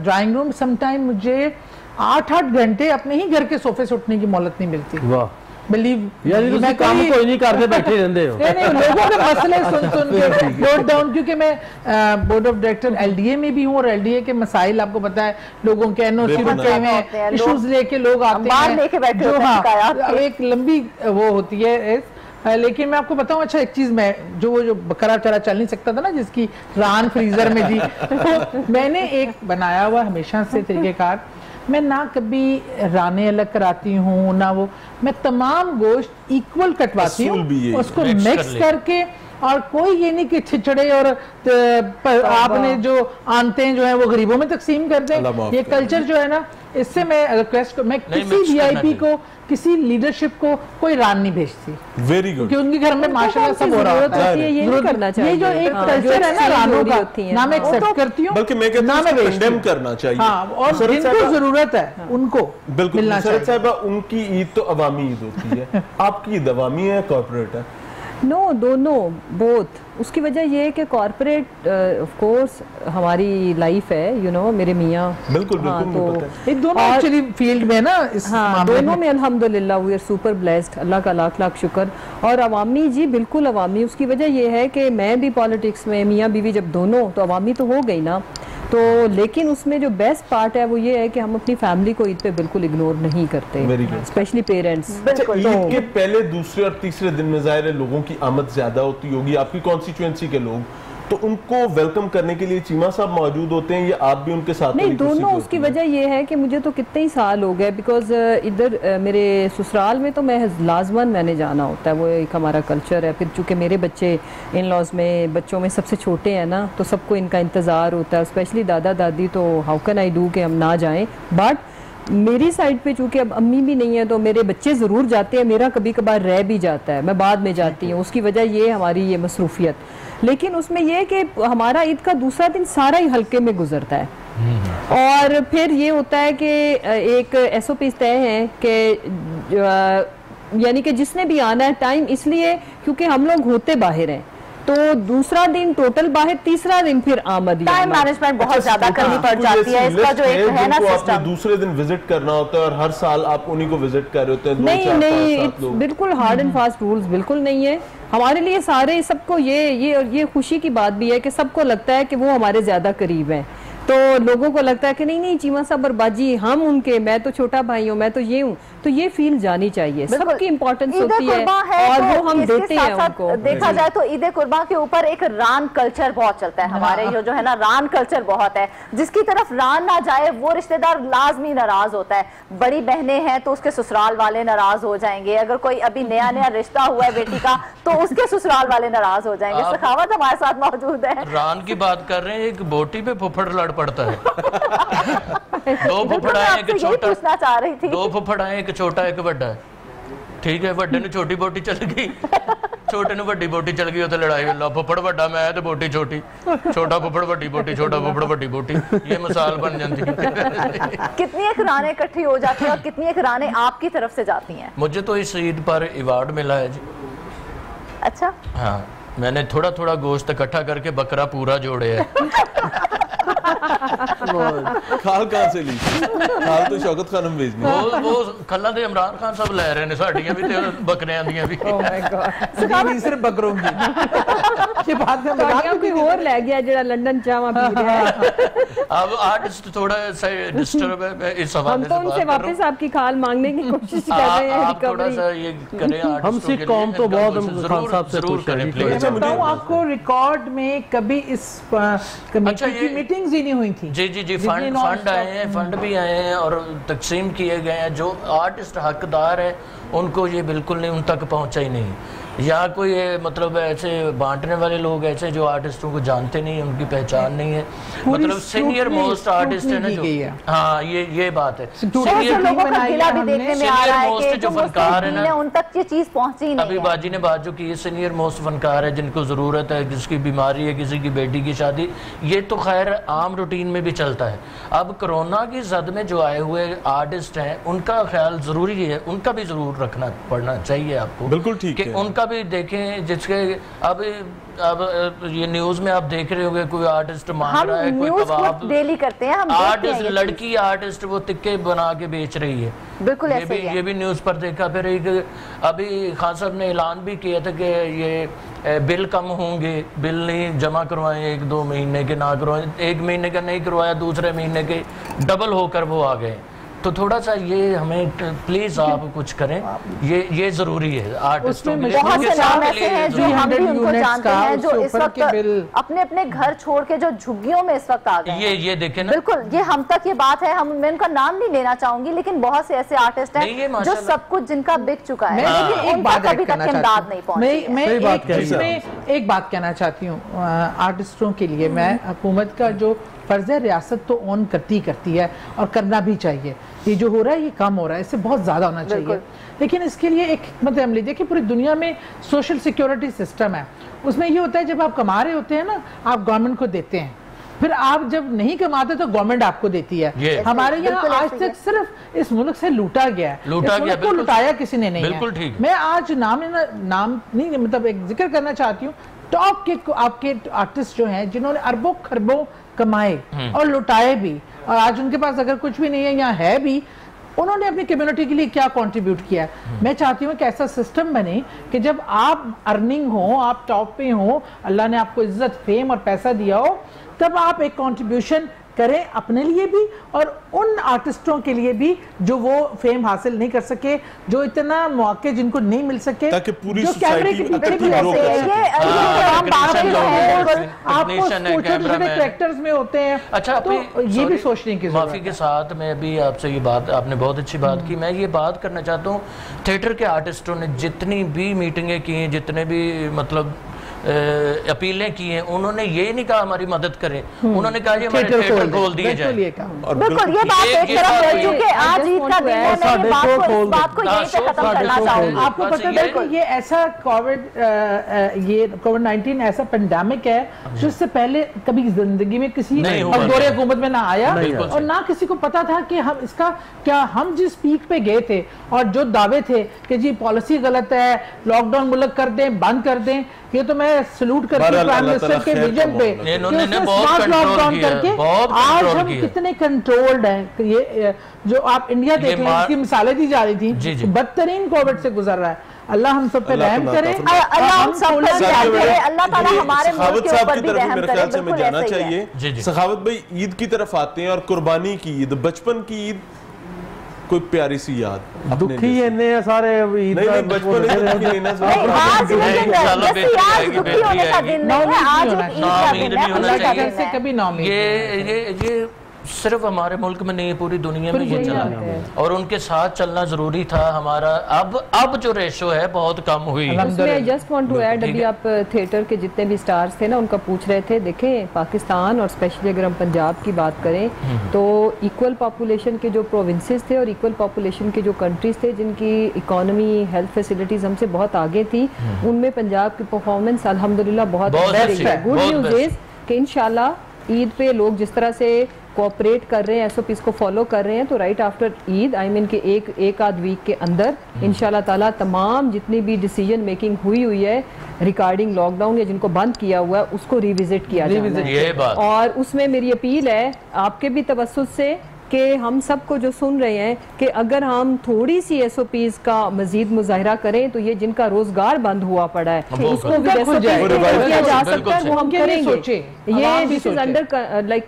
ड्राइंग रूम समटाइम मुझे 8-8 घंटे अपने ही घर के सोफे से उठने की मोहलत नहीं मिलती। वाह, बिलीव यानी तुम काम कोई नहीं करते, बैठे रहते हो। नहीं लोगों के मसले सुन के नोट डाउन, क्योंकि मैं बोर्ड ऑफ डायरेक्टर एलडीए में भी हूँ और एलडीए के मसाइल आपको पता है, लोगों के एनओसी रुके में इश्यूज लेके लोग आते हैं जो हाँ एक लंबी वो होती है। लेकिन मैं आपको बताऊं, अच्छा एक चीज, मैं जो बकरा चला चल नहीं सकता था ना, जिसकी रान फ्रीजर में थी, तो मैंने एक बनाया हुआ हमेशा से तरीकेकार, मैं ना कभी राने अलग कराती हूँ ना वो, मैं तमाम गोश्त इक्वल कटवाती हूँ, उसको मिक्स करके। और कोई ये नहीं कि छिछड़े और आपने जो आनते जो है वो गरीबों में तकसीम कर दें। ये कल्चर जो है ना, इससे मैं रिक्वेस्ट, मैं किसी वीआईपी को, किसी लीडरशिप को कोई रान नहीं भेजती। Very good. क्योंकि उनके घर में माशाल्लाह सब हो रहा है। ये नहीं करना चाहिए। ये जो एक कल्चर है ना रानों का, ना मैं एक्सेप्ट करती हूँ, बल्कि मैं कहता हूं कंडेम करना चाहिए। हाँ, और जिनको जरूरत है उनको बिल्कुल मिलना चाहिए। साहिबा, उनकी ईद तो अवामी ईद होती है, आपकी ईद अवामी है कॉर्पोरेट है? नो, दोनों, बोथ। उसकी वजह ये है कि कॉर्पोरेट ऑफ कोर्स हमारी लाइफ है, मेरे मियाँ बिल्कुल तो दोनों एक्चुअली फील्ड में ना, इस दोनों में अल्हम्दुलिल्लाह वी आर सुपर ब्लेस्ड, अल्लाह का लाख लाख शुक्र। और अवामी जी बिल्कुल अवामी। उसकी वजह ये है कि मैं भी पॉलिटिक्स में, मियाँ बीवी जब दोनों, तो अवामी तो हो गई ना। तो लेकिन उसमें जो बेस्ट पार्ट है वो ये है कि हम अपनी फैमिली को ईद पे बिल्कुल इग्नोर नहीं करते, स्पेशली पेरेंट्स। ईद के पहले, दूसरे और तीसरे दिन में ज़ाहिर है लोगों की आमद ज्यादा होती होगी, आपकी कॉन्स्टिट्यूएंसी के लोग, तो उनको वेलकम करने के लिए चीमा साहब मौजूद होते हैं या आप भी उनके साथ? नहीं, दोनों। उसकी वजह ये है कि मुझे तो कितने ही साल हो गए, बिकॉज इधर मेरे ससुराल में तो मैं लाजमन मैंने जाना होता है, वो एक हमारा कल्चर है। फिर चूंकि मेरे बच्चे इन लॉज में बच्चों में सबसे छोटे हैं ना, तो सबको इनका इंतज़ार होता है, स्पेशली दादा दादी, तो हाउ कैन आई डू कि हम ना जाएं। बट मेरी साइड पे चूंकि अब अम्मी भी नहीं है तो मेरे बच्चे ज़रूर जाते हैं, मेरा कभी कभार रह भी जाता है, मैं बाद में जाती हूँ, उसकी वजह ये हमारी ये मसरूफियत। लेकिन उसमें यह है कि हमारा ईद का दूसरा दिन सारा ही हल्के में गुजरता है और फिर ये होता है कि एक SOP तय है कि यानी कि जिसने भी आना है टाइम, इसलिए क्योंकि हम लोग होते बाहर हैं तो दूसरा दिन टोटल बाहर, तीसरा दिन फिर आमद। टाइम मैनेजमेंट बहुत ज्यादा करनी पड़ जाती है, इसका जो एक है ना सिस्टम। दूसरे दिन विजिट करना होता है और हर साल आप उन्हीं को विजिट कर रहे होते हैं। नहीं, बिल्कुल हार्ड एंड फास्ट रूल्स बिल्कुल नहीं है हमारे लिए। सारे सबको ये खुशी की बात भी है कि सबको लगता है कि वो हमारे ज्यादा करीब हैं, तो लोगों को लगता है कि नहीं चीमा साहब और बाजी हम उनके, मैं तो छोटा भाई हूँ, मैं तो ये हूँ, तो ये फील जानी चाहिए। सबकी इंपॉर्टेंस होती है और वो हम देते हैं उनको। देखा जाए तो ईद कुर्बान के ऊपर एक रान कल्चर बहुत चलता है हमारे, ये जो है ना रान कल्चर बहुत है, जिसकी तरफ रान ना जाए वो रिश्तेदार लाजमी नाराज होता है। बड़ी बहनें हैं तो उसके ससुराल वाले नाराज हो जाएंगे, अगर कोई अभी नया रिश्ता हुआ है बेटी का तो उसके ससुराल वाले नाराज हो जाएंगे। सखावत हमारे साथ मौजूद है। रान की बात कर रहे हैं, एक बोटी पे फुफड़ लड़ पड़ता है। दो फुफड़ आए, एक छोटा, पूछना चाह रही थी। दो फुफड़ आए, एक छोटा एक बड़ा है, ठीक है। बड़े ने छोटी बोटी चल गई, छोटे ने बड़ी बोटी चल गई, लड़ाई ला, फुफड़ बड़ा मैं तो बोटी छोटी, छोटा फुफड़ बड़ी बोटी, छोटा फुफड़ बड़ी बोटी, ये मिसाल बन जाती है। कितनी एक रानें इकट्ठी हो जाती है और कितनी एक रानें आपकी तरफ से जाती हैं? मुझे तो इस ईद पर अवार्ड मिला है जी। अच्छा, हाँ, मैंने थोड़ा थोड़ा गोश्त इकट्ठा करके बकरा पूरा जोड़े है। खाल कहां से ली? खाल तो शौकत खानम भेजनी। वो खल्ला दे इमरान खान सब ले रहे ने, साड़ियां भी ते बकरियां दियां भी। ओह माय गॉड, नहीं सिर्फ बकरों की ये बात में साड़ियां भी और ले गया जेड़ा लंदन चावा पी रहा है। अब आर्टिस्ट थोड़ा सा डिस्टर्ब है इस हवाले से। हम तो उनसे वापस आपकी खाल मांगने की कोशिश कर रहे हैं। आप थोड़ा सा ये करें, हम सिख कौम तो बहुत खान साहब से जरूर करें प्लीज। मैं बताऊं आपको, रिकॉर्ड में कभी इस कमेटी की मीटिंग्स ही नहीं हुई थी। जी फंड आए हैं, फंड भी आए हैं और तकसीम किए गए हैं। जो आर्टिस्ट हकदार है उनको ये बिल्कुल नहीं, उन तक पहुंचा ही नहीं। या कोई मतलब ऐसे बांटने वाले लोग ऐसे जो आर्टिस्टों को जानते नहीं है, उनकी पहचान नहीं है। मतलब सीनियर मोस्ट आर्टिस्ट है ना जो, हाँ ये बात है। सीनियर लोगों का गिला भी देखने में आ रहा है कि जो फनकार है ना, उन तक ये चीज पहुंची नहीं है। अभी बाजी ने बात जो की है, सीनियर मोस्ट फनकार है जिनको जरूरत है, जिसकी बीमारी है, किसी की बेटी की शादी, ये तो खैर आम रूटीन में भी चलता है। अब कोरोना की जद में जो आए हुए आर्टिस्ट हैं उनका ख्याल जरूरी है, उनका भी जरूर रखना पड़ना चाहिए आपको। बिल्कुल ठीक है। उनका भी देखें, जिसके अब ये न्यूज में आप देख रहे होंगे कोई आर्टिस्ट मांग रहा है, कोई कबाब डेली करते हैं हम, आर्टिस्ट लड़की आर्टिस्ट वो टिक्के बना के बेच रही है। बिल्कुल ये भी न्यूज पर देखा। फिर एक अभी खान साहब ने ऐलान भी किया था कि ये बिल कम होंगे, बिल नहीं जमा करवाए 1-2 महीने के, ना करवाए 1 महीने का नहीं करवाया, दूसरे महीने के डबल होकर वो आ गए। तो थोड़ा सा ये हमें प्लीज आप कुछ करें, ये जरूरी है आर्टिस्टों के लिए। बहुत से नाम ऐसे हैं जो हम भी उनको जानते हैं, जो इस वक्त अपने अपने घर छोड़ के जो झुग्गियों में इस वक्त आ गए। ये देखें ना, बिल्कुल ये हम तक ये बात है, मैं उनका नाम नहीं लेना चाहूंगी, लेकिन बहुत से ऐसे आर्टिस्ट हैं जो सब कुछ जिनका बिक चुका है, लेकिन एक बात अभी तक इमदाद नहीं पहुंची। मैं एक बात कहना चाहती हूँ आर्टिस्टों के लिए। मैं हुकूमत का जो फर्ज है, रियासत तो ऑन करती है और करना भी चाहिए। ये जो हो रहा है ये कम हो रहा है, इससे बहुत ज़्यादा होना चाहिए। लेकिन इसके लिए एक हिकमत अमली देखिए, पूरी दुनिया में सोशल सिक्योरिटी सिस्टम है। उसमें ये होता है जब आप कमा रहे होते हैं ना, आप गवर्नमेंट को देते हैं, फिर आप जब नहीं कमाते तो गवर्नमेंट आपको देती है। हमारे यहाँ आज तक सिर्फ इस मुल्क से लूटा गया, को लुटाया किसी ने नहीं है। मैं आज नाम नहीं मतलब एक जिक्र करना चाहती हूँ, टॉप के आपके आर्टिस्ट जो हैं जिन्होंने अरबों खरबों कमाए और लुटाए भी, और आज उनके पास अगर कुछ भी नहीं है या है भी, उन्होंने अपनी कम्युनिटी के लिए क्या कंट्रीब्यूट किया। मैं चाहती हूँ कि ऐसा सिस्टम बने कि जब आप अर्निंग हो, आप टॉप पे हो, अल्लाह ने आपको इज्जत, फेम और पैसा दिया हो, तब आप एक कंट्रीब्यूशन करें अपने लिए भी और उन आर्टिस्टों के लिए भी जो वो फेम हासिल नहीं कर सके, जो इतना मौके जिनको नहीं मिल सके, ताकि पूरी सोसाइटी इकट्ठी ग्रो कर सके। आपको छोटे-छोटे कैरेक्टर्स में होते हैं। अच्छा, तो ये भी सोचने की माफी के साथ मैं अभी आपसे ये बात, आपने बहुत अच्छी बात की, मैं ये बात करना चाहता हूँ, थिएटर के आर्टिस्टों ने जितनी भी मीटिंगें की, जितने भी मतलब अपीलें की हैं, उन्होंने ये नहीं कहा हमारी मदद करें, उन्होंने कहा जी हमारे थिएटर खोल दिए जाए। बिल्कुल, ये बात एक तरफ है, क्योंकि आज ईद का दिन है, मैं इस बात को यहीं पे खत्म करना चाहूंगी। आपको पता है कि ये ऐसा कोविड-19 ऐसा पेंडेमिक है जो इससे पहले कभी जिंदगी में किसी दौरे हुकूमत में ना आया और ना किसी को पता था कि हम इसका क्या, हम जिस पीक पे गए थे और जो दावे थे कि जी पॉलिसी गलत है, लॉकडाउन मुल्क कर दें, बंद कर दें, ये तो मैं सल्यूट करके प्राइम मिनिस्टर के विजन पे स्मार्ट लॉकडाउन करके आज हम कितने कंट्रोल्ड हैं। ये जो आप इंडिया देख लें, इसकी मिसालें दी जा रही थी, बदतरीन कोविड से गुजर रहा है। अल्लाह हम सब पे रहम करे, अल्लाह हम सब पे रहम करे, अल्लाह ताला हमारे मुल्क के ऊपर भी रहम करे। बिल्कुल जाना चाहिए। सखावत भाई, ईद की तरफ आते हैं और कुर्बानी की ईद, बचपन की ईद, कोई प्यारी सी याद दुखी है सारे ईद नहीं बचपन ये सिर्फ हमारे मुल्क में नहीं, पूरी दुनिया में ये चला और उनके साथ चलना जरूरी था हमारा। अब जो रेशो है बहुत कम हुई। उसमें जस्ट वांट टू ऐड, अभी आप थिएटर के जितने भी स्टार्स थे ना, उनका पूछ रहे थे, देखें पाकिस्तान और स्पेशली अगर हम पंजाब की बात करें तो इक्वल पॉपुलेशन के जो प्रोविंसेस थे और इक्वल पॉपुलेशन के जो कंट्रीज थे जिनकी इकोनॉमी, हेल्थ फैसिलिटीज हमसे बहुत आगे थी, उनमें पंजाब की परफॉर्मेंस अल्हम्दुलिल्लाह बहुत बेहतर है। गुड न्यूज़ इज कि इंशाल्लाह ईद पे लोग जिस तरह से कोऑपरेट कर रहे हैं, एसओपीज को फॉलो कर रहे हैं, तो right after Eid, I mean कि एक आध वीक के अंदर इंशाल्लाह ताला तमाम जितनी भी डिसीजन मेकिंग हुई है रिगार्डिंग लॉकडाउन या जिनको बंद किया हुआ है उसको रिविजिट किया जाए। और उसमें मेरी अपील है आपके भी तवज्जुह से कि हम सबको जो सुन रहे हैं कि अगर हम थोड़ी सी एसओपीज का मजीद मुजाहिरा करें तो ये जिनका रोजगार बंद हुआ पड़ा है उसको भी किया जा सकता है, वो हम करेंगे। ये this is under like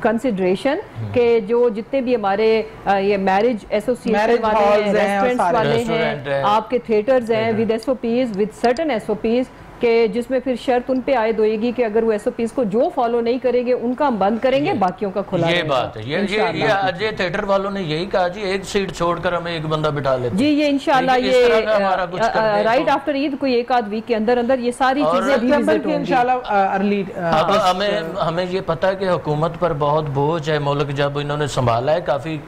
consideration के जो जितने भी हमारे ये मैरिज एसोसिएशन वाले हैं, रेस्टोरेंट्स वाले हैं, आपके थिएटर्स हैं with SOPs, with certain SOPs के जिसमें फिर शर्त उन पे आयद होएगी कि अगर वो एसओपीज को जो फॉलो नहीं करेंगे उनका हम बंद करेंगे, बाकियों का खुला। ये बात है, ये थिएटर वालों ने यही कहा जी, एक सीट छोड़कर हमें एक बंदा बिठा लेते जी। ये इंशाल्लाह ये राइट आफ्टर ईद कोई एक आध वीक के अंदर अंदर ये सारी चीजें इंशाल्लाह अर्ली। हमें ये पता है कि हुकूमत पर बहुत बोझ है, मुल्क जब इन्होंने संभाला है काफी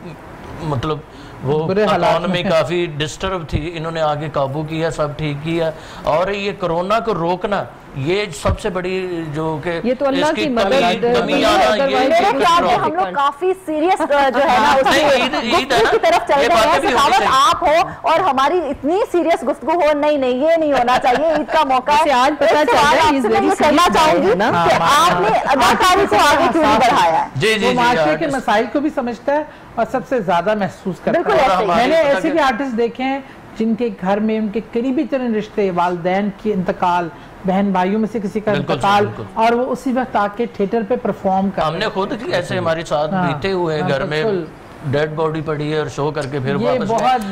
मतलब वो इकोनॉमी काफी डिस्टर्ब थी, इन्होंने आगे काबू किया, सब ठीक किया। और ये कोरोना को रोकना ये सबसे बड़ी जो कि ये तो अल्लाह की मदद हम लोग काफी सीरियस जो है ना गुफ्तगू की तरफ चल रहे हैं। सखावत आप हो और हमारी इतनी सीरियस गुफ्तगू हो, नहीं ये नहीं होना चाहिए। ईद का मौका है, आज पता चल रहा है, मैं करना चाहूंगी कि आपने अदाकारी को आगे क्यों नहीं बढ़ाया है। वो माशरे के मसाइल को भी समझता है और सबसे ज्यादा महसूस करता है। मैंने ऐसे भी आर्टिस्ट देखे हैं जिनके घर में उनके करीबी तरीन रिश्ते, वालिदैन की इंतकाल, बहन भाइयों में से किसी का इंतकाल, और वो उसी वक्त आके थिएटर पे परफॉर्म कर। हमने खुद ऐसे हमारे साथ बीते हुए घर में डेड बॉडी पड़ी है और शो करके फिर वापस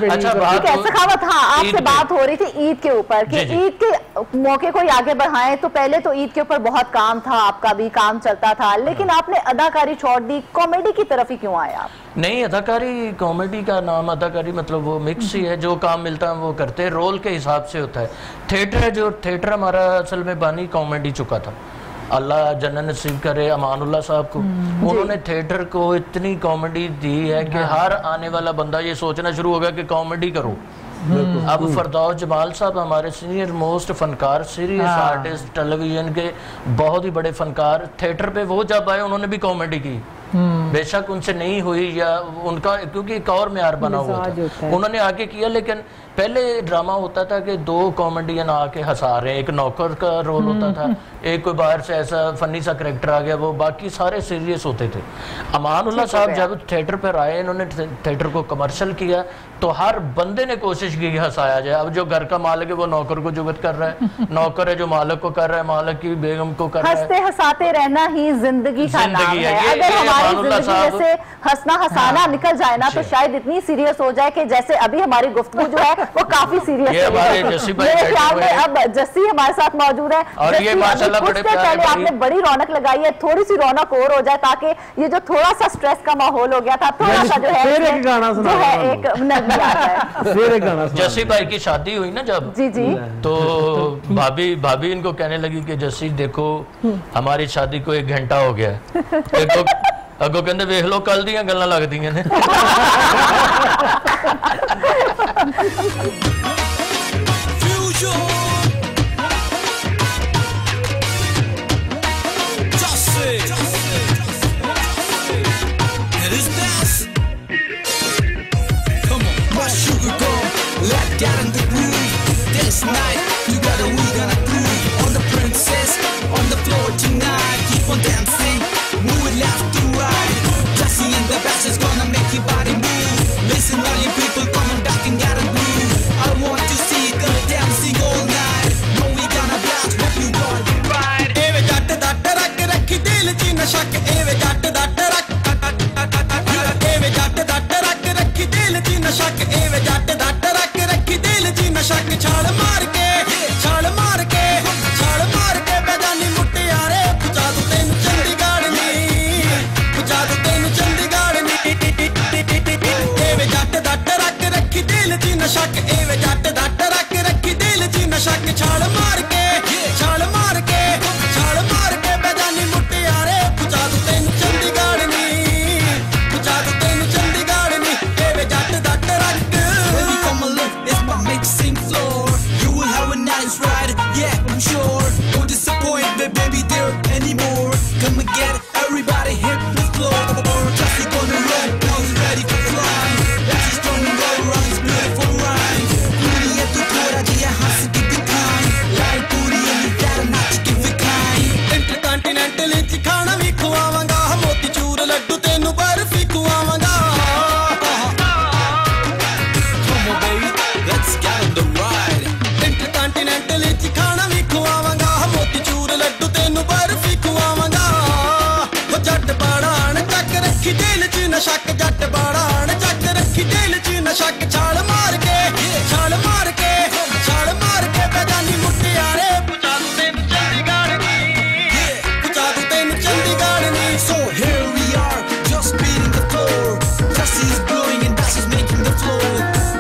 अच्छा बात सखावत। हाँ, आपसे बात हो रही थी ईद के ऊपर कि ईद के मौके को आगे बढ़ाएं, तो पहले तो ईद के ऊपर बहुत काम था, आपका भी काम चलता था, लेकिन आपने अदाकारी छोड़ दी, कॉमेडी की तरफ ही क्यों आए आप? नहीं, अदाकारी कॉमेडी का नाम अदाकारी मतलब वो मिक्स ही है, जो काम मिलता है वो करते हैं, रोल के हिसाब से होता है। थिएटर है, जो थिएटर हमारा असल में बानी कॉमेडी चुका था, अल्लाह जन्नत नसीब करे अमानुल्लाह साहब को। उन्होंने थिएटर को इतनी कॉमेडी दी है कि हर आने वाला बंदा ये सोचना शुरू हो गया कि कॉमेडी करो। अब फरदौस जमाल साहब हमारे सीनियर मोस्ट फनकार, सीरियस आर्टिस्ट, टेलीविजन के बहुत ही बड़े फनकार, थिएटर पे वो जब आए उन्होंने भी कॉमेडी की, बेशक उनसे नहीं हुई या उनका क्योंकि एक और म्यार बना हुआ था, उन्होंने आगे किया। लेकिन पहले ड्रामा होता था कि दो कॉमेडियन आके हंसा रहे हैं, एक नौकर का रोल होता था, एक कोई बाहर से ऐसा फनी सा करेक्टर आ गया, वो बाकी सारे सीरियस होते थे। अमानुल्लाह साहब जब थिएटर पर आए, इन्होंने थिएटर को कमर्शियल किया, तो हर बंदे ने कोशिश की हंसाया जाए। अब जो घर का मालिक है वो नौकर को जुगत कर रहा है, नौकर है जो मालिक को कर रहा है, मालिक की बेगम को कर रहा है। हंसते हंसाते रहना ही जिंदगी का नाम है। अगर हमारी जिंदगी में से हंसना हंसाना निकल जाए ना, तो शायद इतनी सीरियस हो जाए कि जैसे अभी हमारी गुफ्तगू जो है वो काफी सीरियस ये हमारे जस्सी भाई मेरे बैठे ख्याल हुए में हैं। अब जस्सी हमारे साथ मौजूद है और ये जस्सी, माशाल्लाह अभी बड़े कुछ देर प्यारे पहले आपने बड़ी रौनक लगाई है, थोड़ी सी रौनक और हो जाए ताकि ये जो थोड़ा सा स्ट्रेस का माहौल हो गया था, थोड़ा सा जो है फिर एक गाना सुना जो है एक नजर आता है। फिर एक गाना सुना। जस्सी भाई की शादी हुई ना जब, जी जी, तो भाभी इनको कहने लगी कि जस्सी देखो हमारी शादी को 1 घंटा हो गया है। अगो कहते वेख लो कल दियां गल्लां लगदियां ने। This night, together we gonna groove on the princess, on the floor tonight. Keep on dancing, move it left to right. Jesse and the bass is gonna make your body move. Listen, all you people, come on back and get a groove. I want to see the dancing all night. No, we gonna blast, hope you gonna be right. Eve jatt dat rak rakhi dil chi na shak. Eve jatt dat rak. Eve jatt dat rak rakhi dil chi na shak. Eve jatt dat rak rakhi dil chi na shak. छाल मार के बेजानी मुटियारे पुचा दू तेन चंडीगढ़ नी, पुचा दू तेन चंडीगढ़ नी। एवे जट that रख रखी दिल ची नशक, एवे जट दट रख रखी दिल ची नशक। छाल मार के बेजानी मुटियारे पुचा दू तेन चंडीगढ़ नी, पुचा दू तेन चंडीगढ़ नी। एवे जट दट रख। Baby come on look, it's my mixing floor. You will have a nice ride, yeah I'm sure. Don't disappoint me baby there anymore. Come and get everybody hit the floor. Just gonna run, now he's ready for flying. She's turning all around, it's beautiful rhyme. Puri hai tu thora jiya has ki dikhai. Line puri hai tera nach ki dikhai. Intercontinental ich khana vi khwavanga, moti choor laddu tenu barfi khwavanga. Come on baby, let's get on the ride. Intercontinental ich khana vi khwavanga, moti choor laddu tenu barfi khwavanga. Ho jatt baadaan ਚੱਕ ਰੱਖੀ ਦਿਲ 'ਚ ਨਸ਼ਕ, ਜੱਟ ਬਾੜਾਣ ਚੱਕ ਰੱਖੀ ਦਿਲ 'ਚ ਨਸ਼ਕ। ਛਾਲ ਮਾਰ ਕੇ ਬੇਜਾਨੀ ਮੁਟਿਆਰੇ ਪੁਚਾ ਦੂ ਤੈਨੂੰ ਚੰਡੀਗੜ੍ਹ ਨੀ, ਪੁਚਾ ਦੂ ਤੈਨੂੰ ਚੰਡੀਗੜ੍ਹ ਨੀ। So here we are, just beating the floor. Jesse's blowing and Bass is making the floor.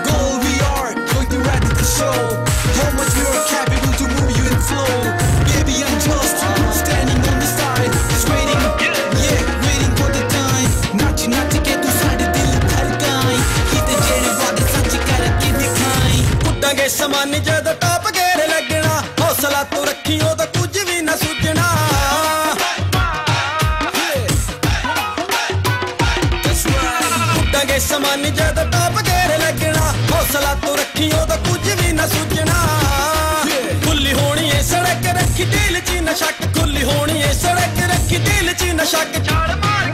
Goal we are, going to ready the show. How much we are capable to move you in flow. Baby I'm just standing on the side, just waiting, yeah, waiting for the time. Nachi ke tu sade dil धड़काई, किते जेड़े वादे सच करके दिखाई। कुटांगे समान जदों top गेर लगना, हौसला तू रखी ओदा कुछ भी ना सुझना। कुटांगे समान जदों टॉप गेर लगना, हौसला तू रखी ओदा कुछ भी ना सुझना। खुली होनी है सड़क रखी दिल च नशक, खुली होनी है सड़क रखी दिल च नशक। छाल मार